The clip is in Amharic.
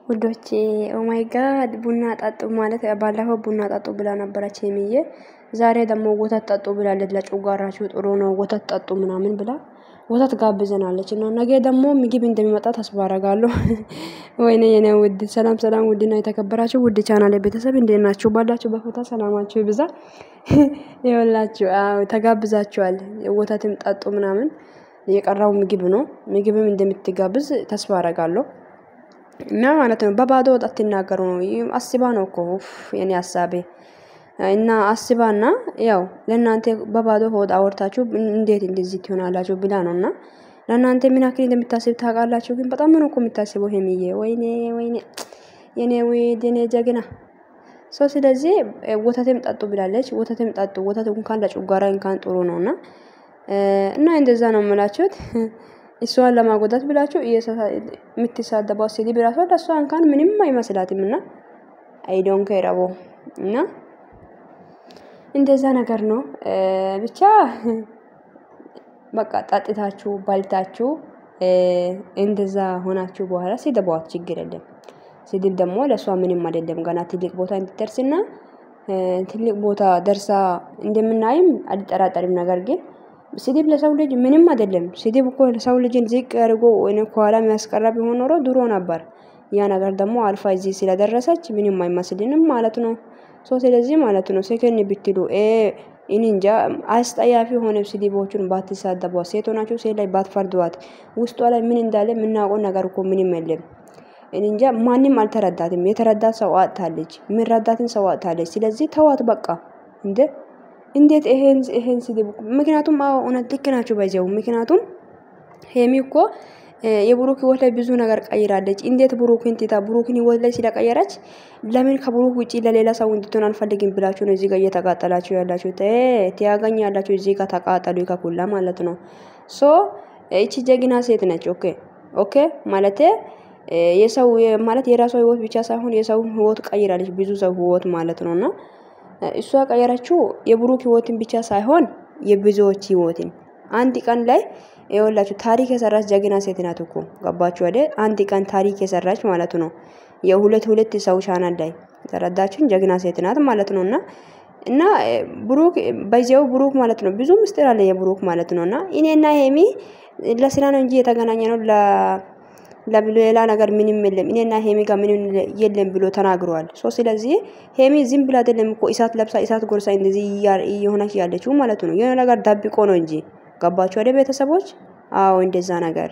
ውዶቼ ኦ ማይ ጋድ ቡና ጣጡ ማለት ባለፈው ቡና ጣጡ ብላ ነበረች የሚዬ ዛሬ ደግሞ ወተት ጣጡ ብላለች ለጨጓራችሁ ጥሩ ነው ወተት ጣጡ ምናምን ብላ ወተት ጋብዘናለች እና ነገ ደግሞ ምግብ እንደሚመጣ ተስፋ አደርጋለሁ ወይኔ የኔ ውድ ሰላም ሰላም ውድና የተከበራችሁ ውድ ቻናሌ ቤተሰብ እንዴት ናችሁ ባላችሁ በፎታ ሰላማችሁ ይብዛ ይወላችሁ አው ተጋብዛችኋል ወተትም ጣጡ ምናምን የቀራው ምግብ ነው ምግብም እንደምትጋብዝ ተስፋ አደርጋለሁ እና ማለት ነው በባዶ ወጣት ተናገሩ ነው አስባ ነው እኮ የኔ ሐሳቤ እና አስባና ያው ለናንተ በባዶ ሆድ አወርታችሁ እንዴት እንደዚህ ትሆናላችሁ ብላ ነውና ለናንተ ምን አክል እንደምታስብ ታውቃላችሁ ግን በጣም ነው እኮ የምታስበው ሄሚዬ ወይኔ ወይኔ የኔ ወይኔ ጀግና ሶ ስለዚህ ወተትም ጣጡ ብላለች ወተትም ጣጡ ወተት እንኳን ለጨጓራ እንኳን ጥሩ ነውና እና እንደዛ ነው የምላችሁት እሷን ለማጎዳት ብላችሁ የምትሳደባው ሲዲ ብራሷ ለሷ እንኳን ምንም አይመስላትምና አይ ዶንት ኬር አቦ እና እንደዛ ነገር ነው ብቻ በቃ ጣጥታችሁ ባልታችሁ እንደዛ ሆናችሁ በኋላ ሲደባው ችግር የለም ሲድል ደግሞ ለሷ ምንም አይደለም ገና ትልቅ ቦታ እንድትደርስና ትልቅ ቦታ ደርሳ እንደምናይም አልጠራጠርም ነገር ግን ሲዲብ ለሰው ልጅ ምንም አይደለም ሲዲብ እኮ ለሰው ልጅን ዝቅ አድርጎ ወይ ኳላ የሚያስቀራ ቢሆን ኖሮ ድሮ ነበር ያ ነገር ደግሞ አልፋ እዚህ ስለደረሰች ምንም አይመስልንም ማለት ነው ሶ ስለዚህ ማለት ነው ሰከን ቢትሉ እንንጃ አስጠያፊ ሆነ ሲዲቦቹን ባትሳደቡ ሴት ሆናችሁ ሴት ላይ ባትፈርዱት ውስጧ ላይ ምን እንዳለ ምናቆ ነገር እኮ ምንም የለም እንንጃ ማንንም አልተረዳትም የተረዳት ሰው አጣለች ምንረዳትን ሰው አጣለች ስለዚህ ተዋት በቃ እንዴት ይሄን ሲዲብ ምክንያቱም እውነት ልክ ናችሁ ባይዘው ምክንያቱም ሄሚ እኮ የብሩክ ወለ ብዙ ነገር ቀይራለች እንዴት ብሩክን ትታ ብሩክን ወለ ሲለቀየረች ለምን ከብሩክ ውጪ ለሌላ ሰው እንድትሆን አልፈልግም ብላችሁ ነው እዚህ ጋር እየተቃጠላችሁ ያላችሁ ያገኛላችሁ እዚህ ጋር ተቃጠሉ ይከኩላ ማለት ነው ሶ እቺ ጀግና ሴት ነች ኦኬ ማለት የሰው ማለት የራሷ ህይወት ብቻ ሳይሆን የሰው ህይወት ቀይራለች ብዙ ሰው ህይወት ማለት ነውና እሷ ቀየረችው የብሩክ ህይወትን ብቻ ሳይሆን የብዙዎች ህይወትን አንድ ቀን ላይ ይወላችሁ ታሪክ የሰራች ጀግና ሴት ናት እኮ ገባችሁ አይደል አንድ ቀን ታሪክ የሰራች ማለት ነው የሁለት ሰው ቻናል ላይ ተረዳችሁን ጀግና ሴት ናት ማለት ነውና እና ብሩክ ባይዘው ብሩክ ማለት ነው ብዙ ምስጢር አለ የብሩክ ማለት ነውና እኔና ሄሚ ለስራ ነው እንጂ የተገናኘነው ለሌላ ነገር ምንም የለም እኔና ሄሚ ጋር ምንም የለም ብሎ ተናግሯል ሶ ስለዚህ ሄሚ ዝም ብላ አይደለም እኮ ኢሳት ለብሳ ኢሳት ጎርሳ እንደዚህ የሆነች ያለችው ማለት ነው የሆነ ነገር ዳብቆ ነው እንጂ ገባችሁ አይደል ቤተሰቦች አዎ እንደዛ ነገር